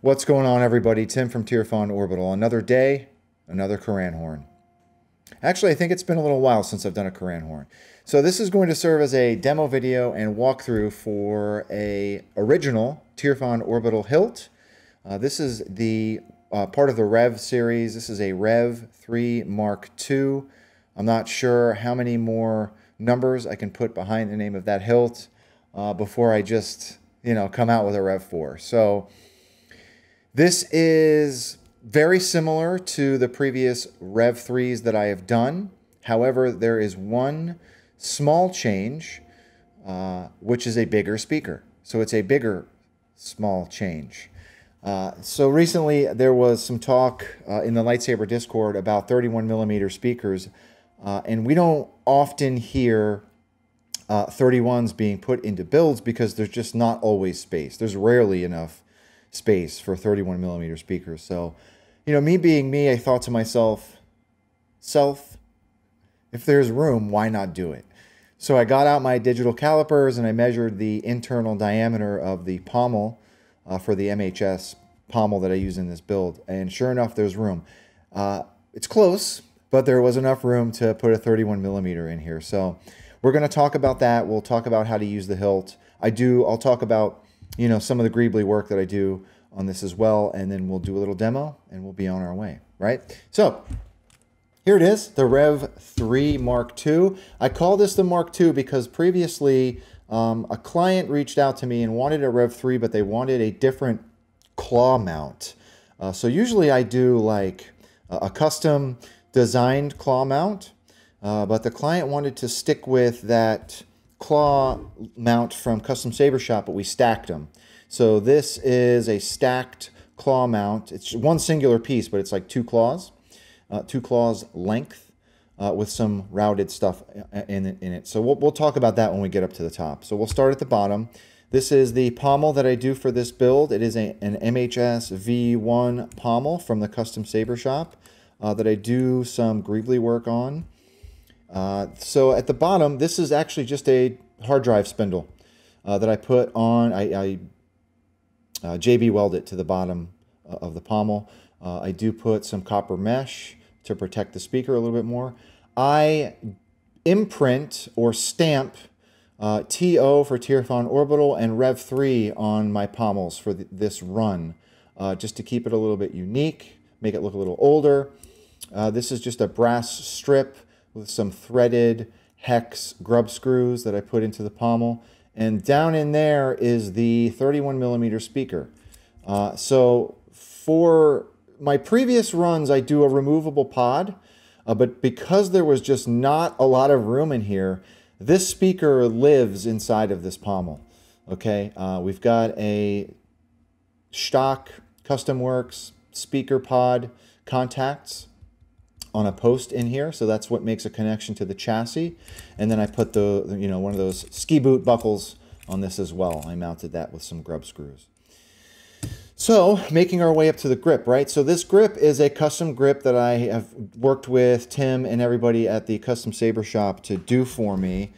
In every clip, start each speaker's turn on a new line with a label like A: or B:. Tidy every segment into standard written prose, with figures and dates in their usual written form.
A: What's going on, everybody? Tim from Tirfon Orbital. Another day, another Karan horn. Actually, I think it's been a little while since I've done a Karan horn. So this is going to serve as a demo video and walkthrough for a original Tirfon Orbital hilt. This is the part of the Rev series. This is a Rev 3 Mark II. I'm not sure how many more numbers I can put behind the name of that hilt before I just, come out with a Rev 4. So this is very similar to the previous Rev 3s that I have done. However, there is one small change, which is a bigger speaker. So it's a bigger, small change. So recently there was some talk in the Lightsaber Discord about 31mm speakers, and we don't often hear 31s being put into builds because there's just not always space. There's rarely enough space for 31mm speakers. So, me being me, I thought to myself, if there's room, why not do it? So I got out my digital calipers and I measured the internal diameter of the pommel for the MHS pommel that I use in this build. And sure enough, there's room. It's close, but there was enough room to put a 31mm in here. So we're going to talk about that. We'll talk about how to use the hilt. I'll talk about some of the greebly work that I do on this as well, and then we'll do a little demo, and we'll be on our way, right? So, here it is, the Rev 3 Mark II. I call this the Mark II because previously a client reached out to me and wanted a Rev 3, but they wanted a different claw mount. So usually I do like a custom designed claw mount, but the client wanted to stick with that claw mount from Custom Saber Shop, but we stacked them. So this is a stacked claw mount. It's one singular piece, but it's like two claws length with some routed stuff in it. So we'll talk about that when we get up to the top. So we'll start at the bottom. This is the pommel that I do for this build. It is an MHS V1 pommel from the Custom Saber Shop that I do some greebly work on. So at the bottom, this is actually just a hard drive spindle that I put on. I JB weld it to the bottom of the pommel. I do put some copper mesh to protect the speaker a little bit more. I imprint or stamp TO for Tirfon Orbital and Rev 3 on my pommels for this run, just to keep it a little bit unique, make it look a little older. This is just a brass strip with some threaded hex grub screws that I put into the pommel. And down in there is the 31mm speaker. So for my previous runs, I do a removable pod, but because there was just not a lot of room in here, this speaker lives inside of this pommel. Okay, we've got a stock Custom Works speaker pod contacts on a post in here, so that's what makes a connection to the chassis. And then I put the one of those ski boot buckles on this as well. I mounted that with some grub screws. So making our way up to the grip, right? So this grip is a custom grip that I have worked with Tim and everybody at the Custom Saber Shop to do for me.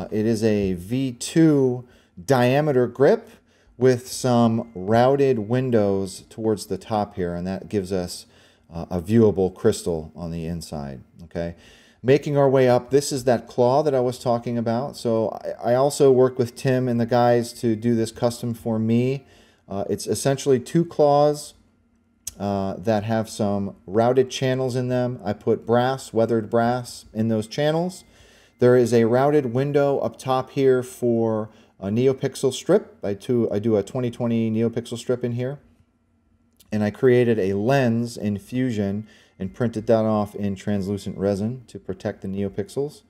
A: It is a V2 diameter grip with some routed windows towards the top here, and that gives us a viewable crystal on the inside. Okay, making our way up, this is that claw that I was talking about. So I also worked with Tim and the guys to do this custom for me. It's essentially two claws that have some routed channels in them. I put brass, weathered brass in those channels. There is a routed window up top here for a NeoPixel strip. I do a 2020 NeoPixel strip in here. And I created a lens in Fusion and printed that off in translucent resin to protect the NeoPixels.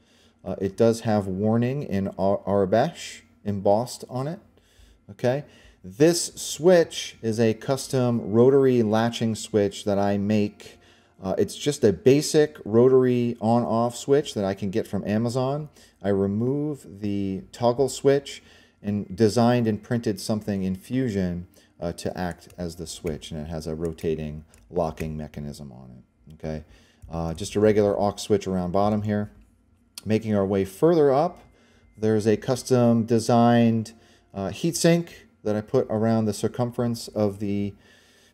A: It does have warning in Arabesh embossed on it. Okay. This switch is a custom rotary latching switch that I make. It's just a basic rotary on-off switch that I can get from Amazon. I remove the toggle switch and designed and printed something in Fusion to act as the switch, and it has a rotating locking mechanism on it. Okay, just a regular aux switch around bottom here. Making our way further up, there's a custom designed heatsink that I put around the circumference of the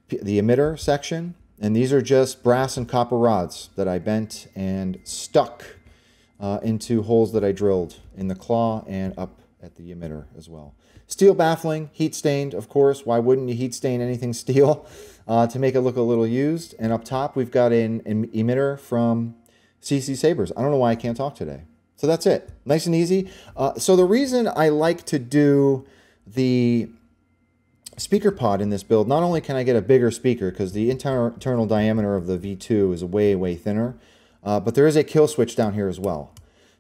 A: the emitter section. And these are just brass and copper rods that I bent and stuck into holes that I drilled in the claw and up at the emitter as well. Steel baffling, heat stained, of course. Why wouldn't you heat stain anything steel to make it look a little used? And up top, we've got an emitter from CC Sabers. I don't know why I can't talk today. So that's it. Nice and easy. So the reason I like to do the speaker pod in this build, not only can I get a bigger speaker because the internal diameter of the V2 is way, way thinner, but there is a kill switch down here as well.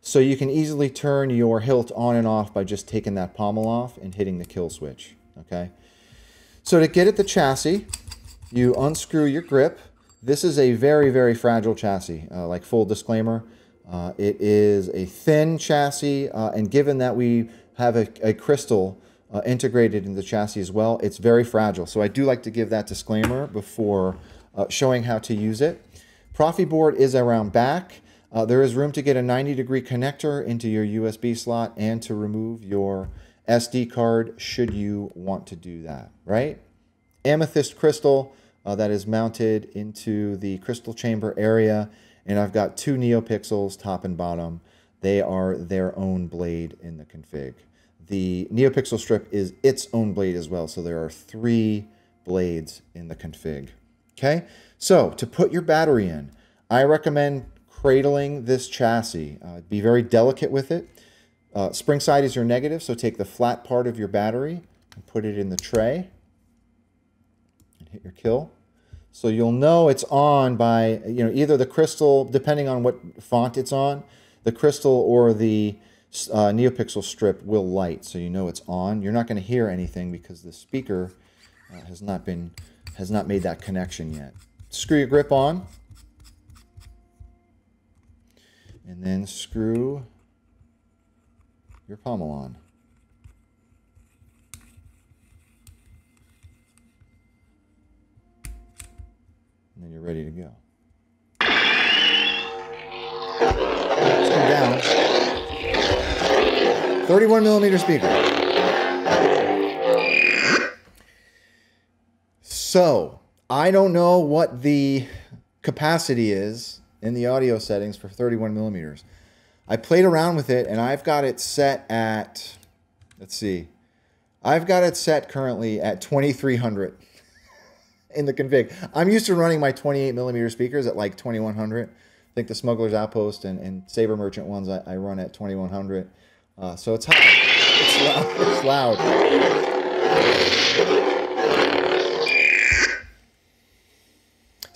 A: So you can easily turn your hilt on and off by just taking that pommel off and hitting the kill switch, okay? So to get at the chassis, you unscrew your grip. This is a very, very fragile chassis, like full disclaimer. It is a thin chassis, and given that we have a crystal integrated in the chassis as well, it's very fragile. So I do like to give that disclaimer before showing how to use it. Profi board is around back. There is room to get a 90-degree connector into your USB slot and to remove your SD card should you want to do that, right? Amethyst crystal that is mounted into the crystal chamber area, and I've got 2 NeoPixels top and bottom. They are their own blade in the config. The NeoPixel strip is its own blade as well, so there are 3 blades in the config. Okay, so to put your battery in, I recommend cradling this chassis. Be very delicate with it. Spring side is your negative, so take the flat part of your battery and put it in the tray and hit your kill. So you'll know it's on by, either the crystal, depending on what font it's on, the crystal or the NeoPixel strip will light, so you know it's on. You're not going to hear anything because the speaker has not made that connection yet. Screw your grip on. And then screw your pommel on. And then you're ready to go. Let's come down. 31mm speaker. So, I don't know what the capacity is in the audio settings for 31mm. I played around with it and I've got it set at, let's see, I've got it set currently at 2300 in the config. I'm used to running my 28mm speakers at like 2100. I think the Smuggler's Outpost and Saber Merchant ones I run at 2100. So it's high. It's loud. It's loud.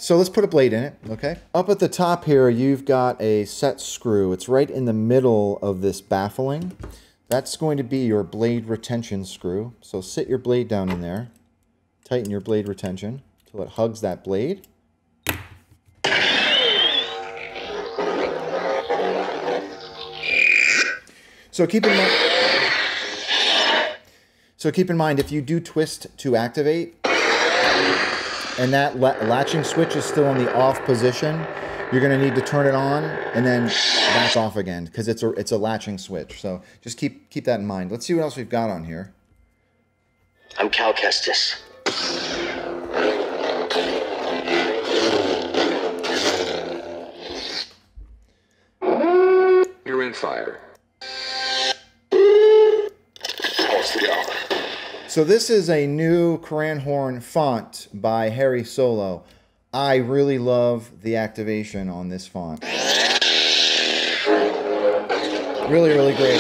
A: So let's put a blade in it, okay? Up at the top here, you've got a set screw. It's right in the middle of this baffling. That's going to be your blade retention screw. So sit your blade down in there. Tighten your blade retention until it hugs that blade. So keep in mind, if you do twist to activate, and that latching switch is still in the off position, you're going to need to turn it on and then back off again because it's a latching switch. So just keep that in mind. Let's see what else we've got on here.
B: I'm Cal Kestis. You're in fire.
A: So this is a new Koran Horn font by Harry Solo. I really love the activation on this font. Really, really great.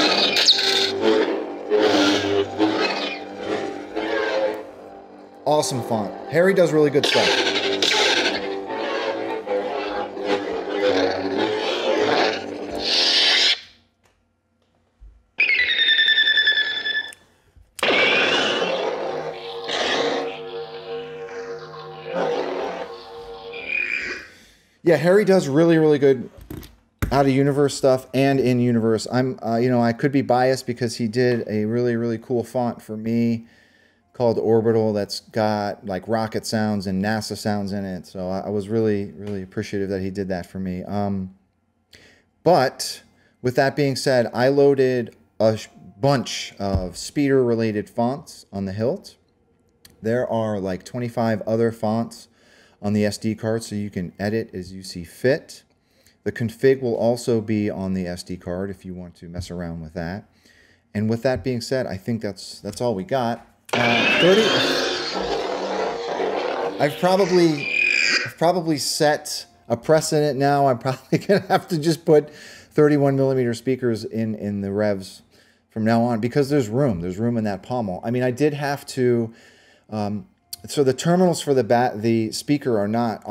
A: Awesome font. Harry does really good stuff. Yeah, Harry does really, really good out-of-universe stuff and in-universe. I could be biased because he did a really, really cool font for me called Orbital that's got like rocket sounds and NASA sounds in it. So I was really, really appreciative that he did that for me. But with that being said, I loaded a bunch of speeder-related fonts on the hilt. There are like 25 other fonts on the SD card, so you can edit as you see fit. The config will also be on the SD card if you want to mess around with that. And with that being said, I think that's all we got. 30. I've probably set a precedent now. I'm probably gonna have to just put 31mm speakers in the revs from now on, because there's room. There's room in that pommel. I mean, I did have to. So the terminals for the speaker are not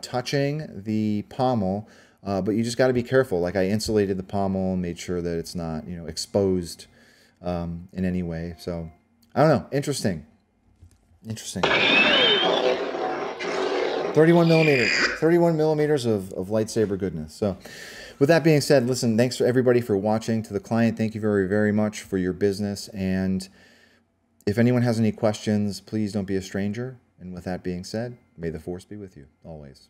A: touching the pommel, but you just got to be careful. Like, I insulated the pommel and made sure that it's not, you know, exposed in any way. So I don't know. Interesting. 31 millimeters of lightsaber goodness. So with that being said, listen, thanks for everybody for watching. To the client, thank you very, very much for your business. And if anyone has any questions, please don't be a stranger. And with that being said, may the force be with you always.